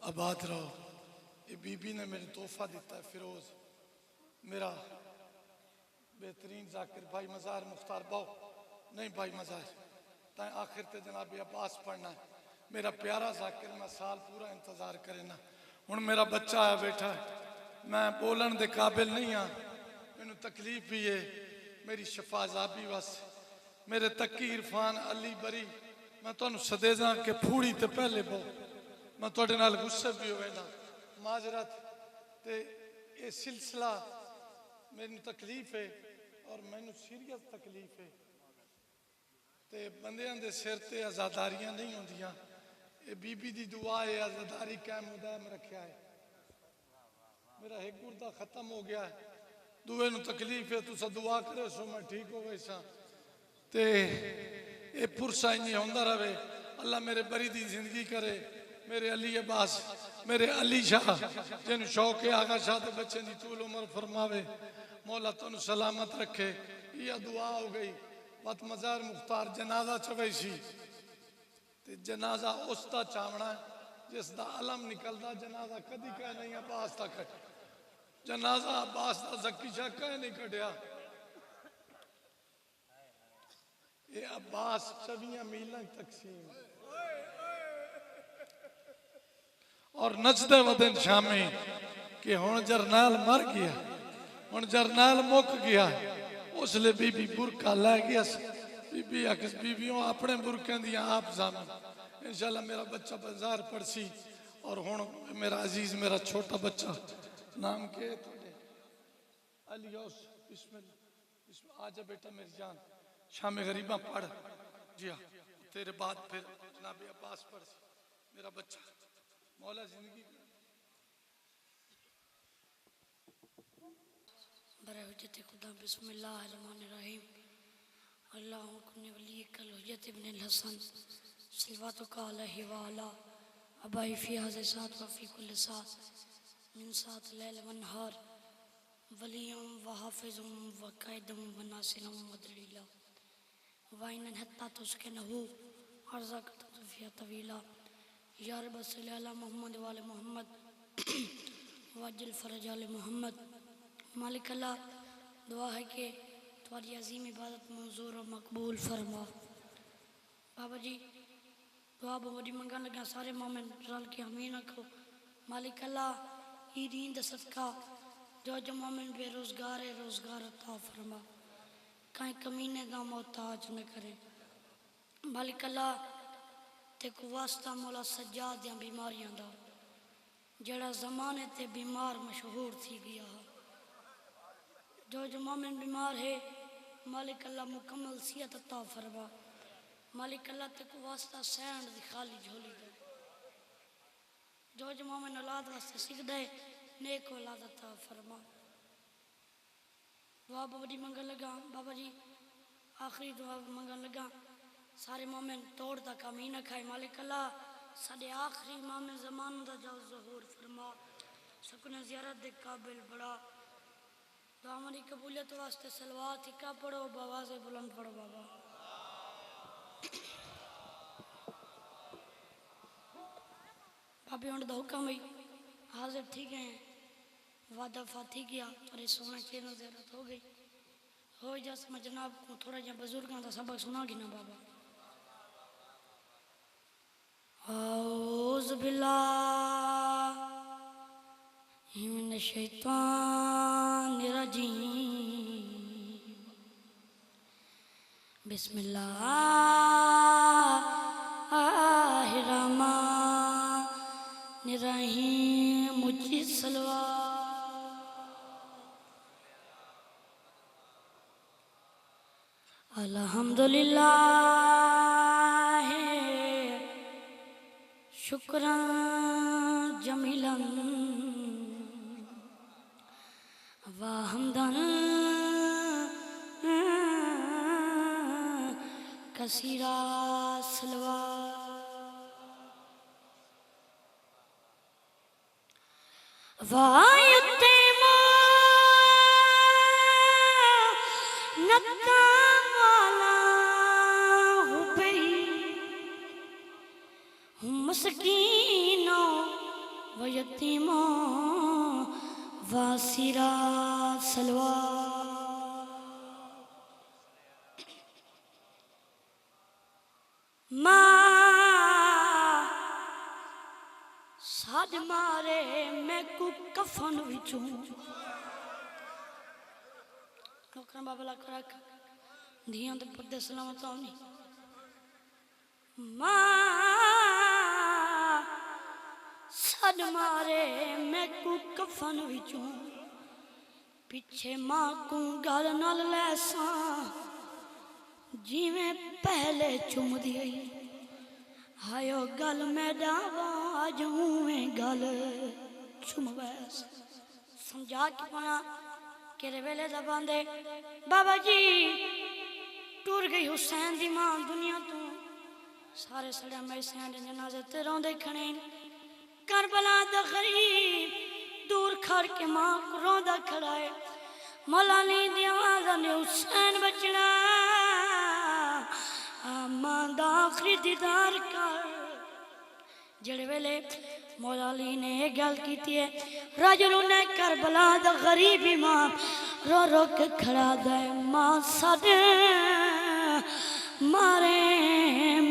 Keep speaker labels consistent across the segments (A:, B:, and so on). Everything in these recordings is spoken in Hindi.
A: आबाद रहो। ये बीबी ने मेरे तोहफा दिता है फिरोज, मेरा बेहतरीन जाकिर भाई मज़ार मुख्तार बाओ नहीं भाई मज़ार तय आखिर ते जनाब अब्बास पढ़ना है। मेरा प्यारा जाकिर मैं साल पूरा इंतज़ार करे ना। हुण मेरा बच्चा आया बैठा है, मैं बोलन दे काबिल नहीं हाँ, मैनू तकलीफ भी है, मेरी शफाजाबी बस मेरे तकी इरफान अली बरी मैं तुहानू सदेजा कि फूड़ी ते पहले बो मैं तुहाडे नाल गुस्से भी होवे ना माजरत ते ये सिलसिला मैनू तकलीफ है और मैनू सीरियस तकलीफ है ते बंदियां दे सिर ते आज़ादारियां नहीं होंदियां। ये बीबी दी दुआ है आज़ादारी कायम उदायम रखा है। मेरा एक गुर्दा खत्म हो गया है, दुए नू तकलीफ है, तुसा दुआ करे सो मैं ठीक हो गई सा ते ये पुरसा ही नहीं होंदा रहे। अल्लाह मेरे बरी दी जिंदगी करे, मेरे अली अब्बास मेरे अली शाह जिन शौक है आगा शाह के बच्चे की तूल उम्र फरमावे, मौला तुम सलामत रखे। यह दुआ हो गई। बत मज़ार मुख्तार जनाजा चवई सी ते जनाजा उसका चावना जिसका अलम निकलता, जनाजा कदी कह नहीं अब्बास का कट जनाजा अब्बास का जक्की शाह कह नहीं कटिया। ये अब्बास 24 मीलों तकसीम और नचदे वदन शामी कि हुण जरनैल मर गया, हुण जरनैल मुक गया। उसले बीबी बुरका लै गया। बीबी आखिस बीबियों अपने बुरकों दियां आप जानो। इंशाल्लाह मेरा बच्चा बाजार पड़सी और हुण मेरा अजीज मेरा छोटा बच्चा नाम के अलियोस बिस्मिल्लाह आजा बेटा मेरी जान शाम गरीबा पढ़ जी हाँ तेरे बाद फिर जनाब अब्बास पढ़ मेरा बच्चा मौला जिंदगी
B: बरहुजत खुदा बिस्मिल्लाहिर्रहमानिर्रहीम अल्लाहु कुन्नि वली कल हुज्जत इब्न हसन सल्लल्लाहु अलैहि व आला अबाई फी हाज़ा सात व फी कुल सात मिन सात लैल व नहार वलियम व हाफिज़ुम व कायदम व नासिरम व दलीला वाइन हत्ता तुस्किनहु अर्ज़क तफ़िया तवीला या रब सल्ली अला मोहम्मद व आले मोहम्मद वजल फरज आले मोहम्मद। मालिक अल्लाह दुआ है कि तुम्हारी अजीम इबादत मंजूर और मकबूल फरमा। बाबा जी दुआ बड़ी मंगन लगा सारे मोमिन रल के आमीन रखो। मालिक अल्लाह ई दीन दा सदका जो मोमिन बेरोजगार है रोजगार अता फरमा, कहीं कमीने दा मोहताज न करे। मालिक अल्लाह ते को वास्ता मौला सज्जाद दियां बीमारियां दा जड़ा ज़माने ते बीमार मशहूर थी गया है। जो मोमिन बीमार है मालिक अल्लाह मुकम्मल सियत अता फरमा। मालिक अल्लाह ते को वास्ता सैंड दी खाली झोली दे। जो मोमिन औलाद वास्ते सीखदा है नेक औलाद अता फरमा। दुआ बड़ी मंगन लगा बाबा जी आखिरी दुआ मंगन लगा सारे मोमिन तोड़ तक आमीन खाए। मालिक अल्लाह साडे आखिरी इमाम ज़मान दा जाओ ज़हूर फरमा, सुकून ज़ियारत दे काबिल बड़ा। दुआ मेरी कबूलियत वास्ते सलवात हिक्का पढ़ो बवाज़े बुलंद पढ़ो बाबा। भाभी उन्हें हुक्म हुई हाजिर ठीक है वादा फाती गया थोड़ी सोना चेन ज़रूरत हो गई हो जस मैं जनाब को थोड़ा जहा बुजुर्गों का सबक सुना गी ना बाबा। औज़ बिल्लाहि मिनश शैतानिर रजीम बिस्मिल्लाहिर्रहमानिर्रहीम। मुझे सलवा अल्हम्दुलिल्लाह शुक्रान जमीलन व हम्दन कसीरा सलवा वायुते नत्ता वाला हुबई मस्कीनो यतीमा वासिरा सलवार। मां साड मारे मैं को कफन विचों लोकन बाबा ला रख धियां ते पुत्ते सलामत आनी। मां साड मारे मैं को कफन विचों पिछे मां को गल नाल लैसा जिवें पहले चुम दी हायो गल मैं डावा जूं गल चुम वैस समझा के पाना केरे वेले दबांदे बाबा जी टूर गई हुसैन दी मां दुनिया तू सारे सड़िया मेरे सैन दे जनाजे ते रोंदे खणे करबला दा गरीब दूर खड़ के मां को रोंदा खड़ा है मौला नी दी आवाज़ ने हुसैन बचना मां दा आखिरी दीदार कर। जड़े वेले मौला अली ने ये गल की है राजू ने करबला दा गरीब इमाम रो रो के खड़ा दे मां साडे मारे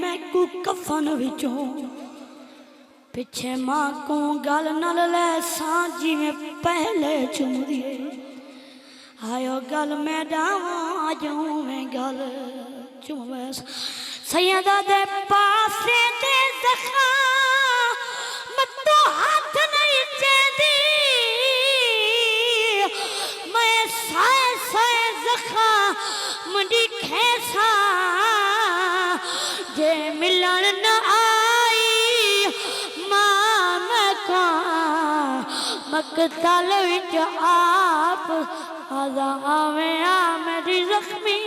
B: मैं को कफन विचों पिछे मां को गल नाल ले सांझी में पहले चुम दिए आयो गल मैं डावा जाऊं मैं गल चुम वैस सैयदा दे पासे दे जखा मत तो हाथ नहीं चेंदी मैं साए साए जखा मंडी खेसा जे मिलन न आई मां मैं का मकतल विच आप आजा आवे आ मेरी जख्मी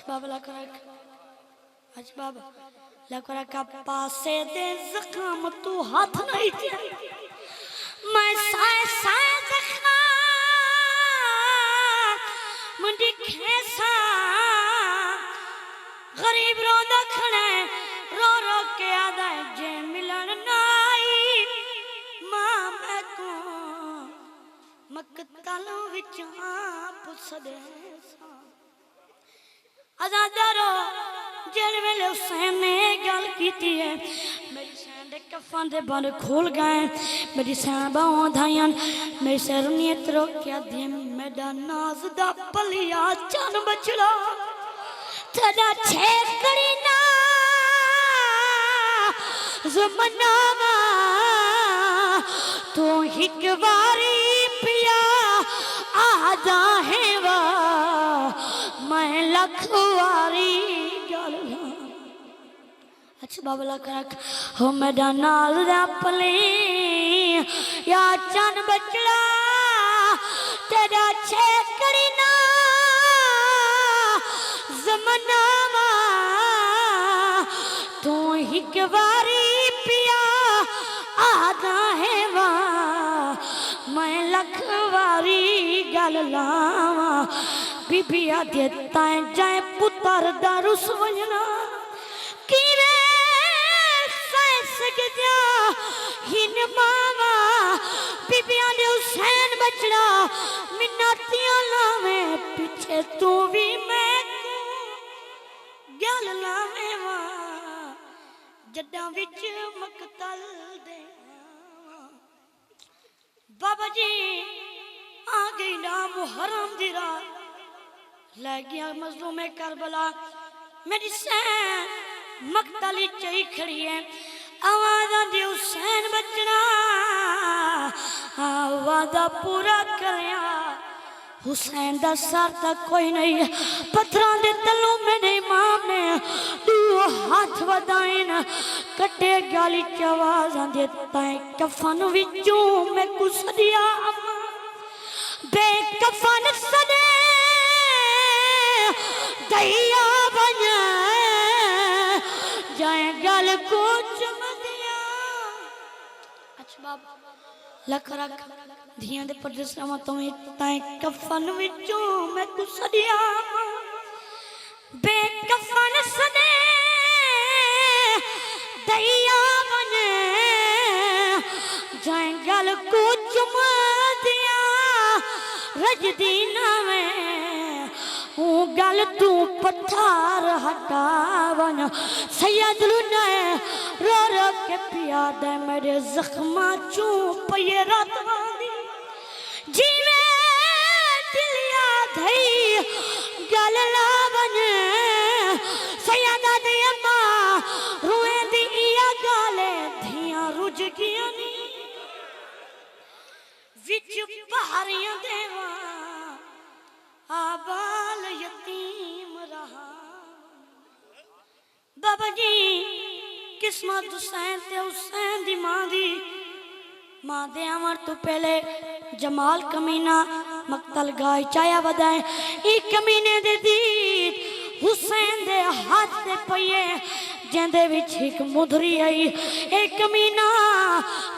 B: बाबा ला का पासे दे जख्म तू हाथ नहीं दिया मैं साए साए जख्म मुंडी खेसा गरीब रोंदा खड़ा है रो रो के आदा जे मिलन नाई मां मैं को मकतल विच आप सदे आजादारो जेड़े वेले हुसैन ने गल की है मेरी सैन दे कफन दे बंद खोल गए मेरी सैन बाहों धायन मेरी सरनियत रोकिया दी मेरा नाज दा पलिया चन बचड़ा तेरा छेकड़ी ना ज़माना तू हिक बारी पिया आजा है वा मैं लखवारी गल अच्छा बाबा ला रख हो मेरा नाल दा पले या चन बचड़ा तेरा छेकड़ी ना ज़माना तू हिक बारी पिया आदा है वा मैं लखवारी गल लावा बीबिया देता जाए पुत्र दारुस वजना किवे सक जा हिन मावा बीबिया ने हुसैन बचड़ा मिन्नतियां लावे पीछे तू भी मैं गल लावे वा जड्डा विच मकतल दे बाबा जी आ गई ना मुहर्रम दी रात लै गया मजलूम करबला मेरी सैन मकतली चई खड़ी है आवाज़ आंदी हुसैन बचना वादा पूरा करया हुसैन दा सर तक कोई नहीं पत्थरां दे तलों मेरे इमाम ने दो हाथ वधाए न कटे गाली च आवाज़ आंदी तैं कफन विचों मैं कुछ दिया बेकफन सदे दैया बन जाए गल को चुम दिया अच्छा बाबा लख रख धियां दे परदेसां तो तैं कफन विचों मैं कुछ दिया बेकफन सदे दैया बन को चुमा दिया रजदी ना में गल तू पत्थर हटावन सैयद लुनाए रो रो के पिया दे मेरे जख्मा चू पये रातवानी जीवे दिलिया धई गल लावन सैयदा दे अम्मा रोए दी इया गाले धिया रुज गिया नी विच पहाड़ियां देवा आबाल यतीम रहा बाबा जी किस्मत हुसैन ते हुसैन दी मां दे अमर तो पहले जमाल कमीना मक्तल गाय चाया वदाए ई कमीने दे दीद हुसैन दे हाथ दे पइए जेंदे विच एक मुंदरी आई एक कमीना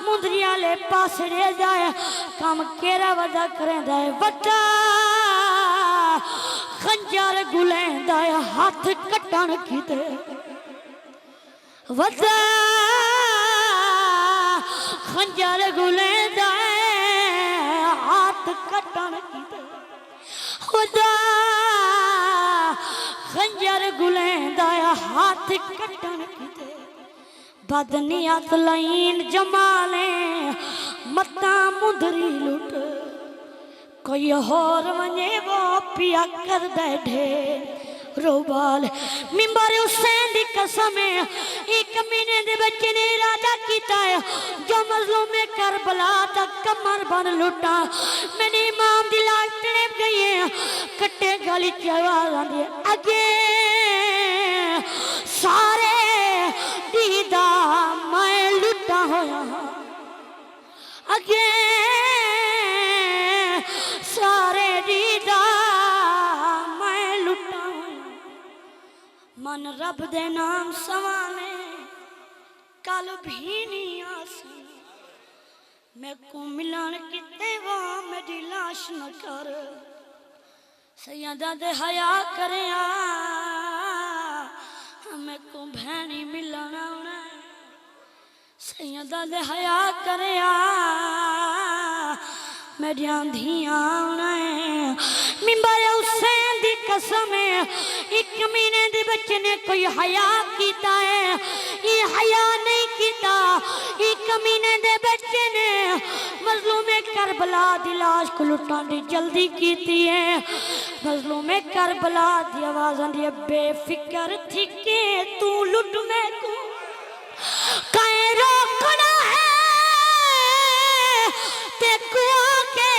B: मुंदरी वाले पास रह जाए काम केरा वदा करेंदा है वटा खंजर गुलेंदा है हाथ कटण कीते वदा खंजर गुलेंदा है हाथ कटण कीते वदा खंजर गुलेंदा है हाथ कटण कीते बदनियत लाइन जमाले मता मुंदरी लुट कोई होर वने वो पिया कर दे ढेर रोबाल मिंबर हुसैन दी कसम है एक महीने दे बच्चे ने इरादा कीता है जो मजलूम करबला तक कमर बन लुटा मैंने इमाम दी लाश तड़प गई है कट्टे गली च आवाज आंदी अगे सारे दीदा मैं लुटा होया अगे सारे दीदा मैं लुटा मन रब दे नाम सवाने कल भी नहीं आसी मैं को मिलन किते वो मेरी लाश न कर सैयदा दे हया करे मैं को भैनी मिलन आना सैयदा दे हया करे मेरिया धियां मिंबर हुसैन दी कसम है एक महीने दे बच्चे ने कोई हया कीता है ये हया नहीं कीता एक महीने दे बच्चे ने मजलूम करबला दी लाश को लुटान दी जल्दी कीती है मजलूम करबला दी आवाज आंदी है बेफिक्र थी के तू लुट मैं को काहे रोकना है ते को के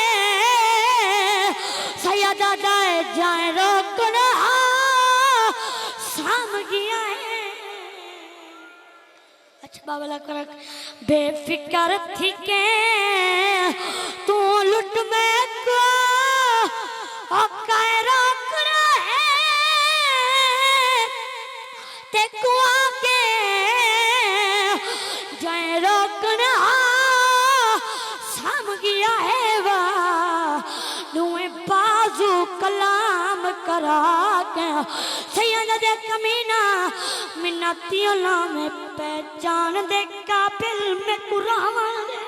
B: सैयदा दाए जाए रोकना साम गया है अच्छा बाबला कर बेफिक्र थी के तू लुट मैं को काहे रोकना है ते को के जाए रोकना साम गया है वा नुए बाजू कलाम करा के सैयद दे कमीना मिन्नतियों में पहचान दे काबिल में कुरान दे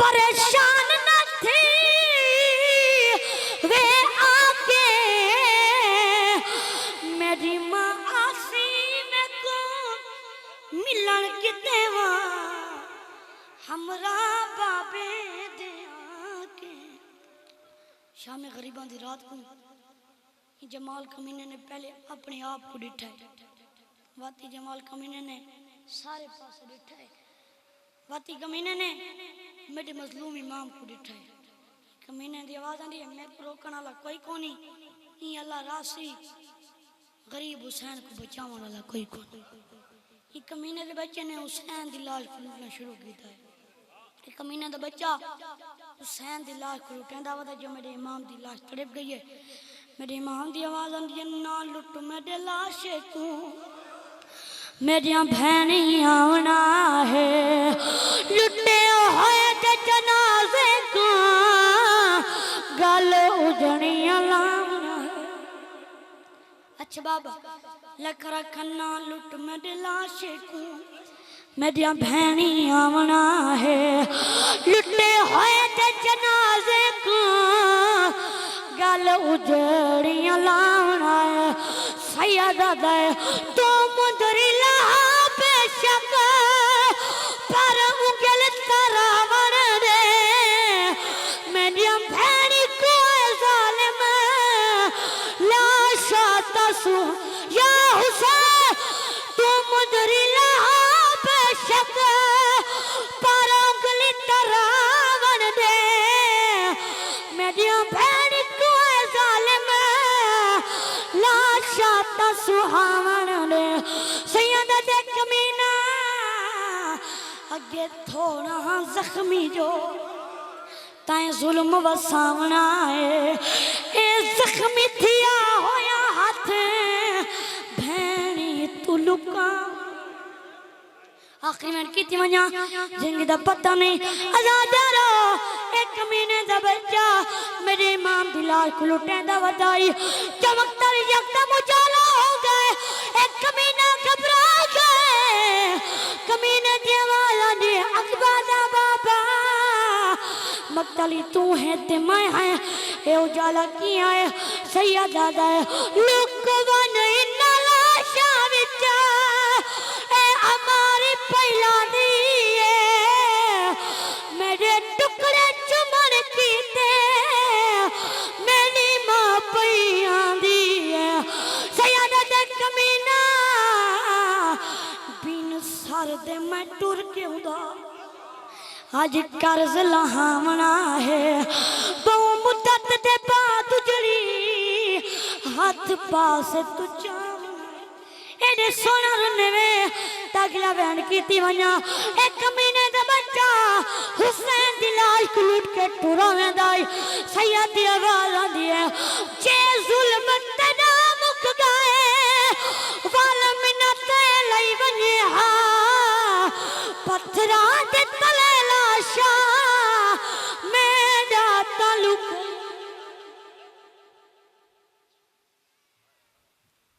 B: परेशान न थी वे आके मेरी माँ आसी में को मिलन किते वा हमरा बाबे दे आके शाम गरीबां दी रात को जमाल कमीने ने पहले अपने आप को डिठा है वाती जमाल कमीने ने सारे पास डिठा है वाती कमीने ने मेरे मजलूम इमाम को डिठा है कमीने दी आवाज आंदी है मैं रोकण वाला कोई कोनी ई अल्लाह रासी गरीब हुसैन को बचाने वाला कोई कोनी ई कमीने दे बच्चे ने हुसैन दी लाश को लूटना शुरू किया है कमीने दा बच्चा हुसैन दी लाश को लुटेंदा वा जो मेरे इमाम दी लाश तड़प गई है मेरे इमाम दी आवाज आंदी है ना लुट मेरे लाश को मेरिया भैनियां आना है लुटे होए ते जनाजे को गल उजड़ियां लाना है अच्छा बाबा लख रखना लुट मेरे लाश को मेरिया भैनी आमना है लुटे हुए ते जनाजे को गल उजड़ियां लावना है सैयदा दे तो मुंदरी ला बेशक पर उंगल तरावन दे मेरिया भैनी को जालिम लाशा तसु या हुसैन तू मुंदरी ला बेशक पर उंगल तरावन दे मेरिया भैनी को जालिम लाशा सुहावन ने सैयदा दे कमीना अगे थोड़ा जख्मी जो ताए जुल्म वसावना है ए जख्मी थिया होया हाथ भैनी तू लुका आखिरी में की वजा जिंदगी दा पता नहीं आजाद रहो एक महीने दा बच्चा मेरे इमाम दिलाल को लुटेंदा वदाई चमकता यकदम उजाला हो गए एक महीना घबरा गए कमीने दी आवाज आंदी अकबादा बाबा मक्तली तू है ते मैं है ए उजाला किया है सैयदा दा लुकवा नहीं लाशा विच ए हमारी पहला दी मेरे टुकड़े चुमन कीते मेरी मां पैया दी सैयदा दे कमीना बिन सर दे मैं टुर के उदा आज कर्ज लहावना है बहु मुद्दत दे बाद उजड़ी हाथ पास तू एडे सोना रुनवे तगला बयान कीती वना एक महीने दा बच्चा हुसैन दी लाश को लूट के टुरा वेंदाई सैयद दी आवाज आंदी है जे जुल्म ते ना मुक गए वाल मिन्नत लई वने हा पत्थरा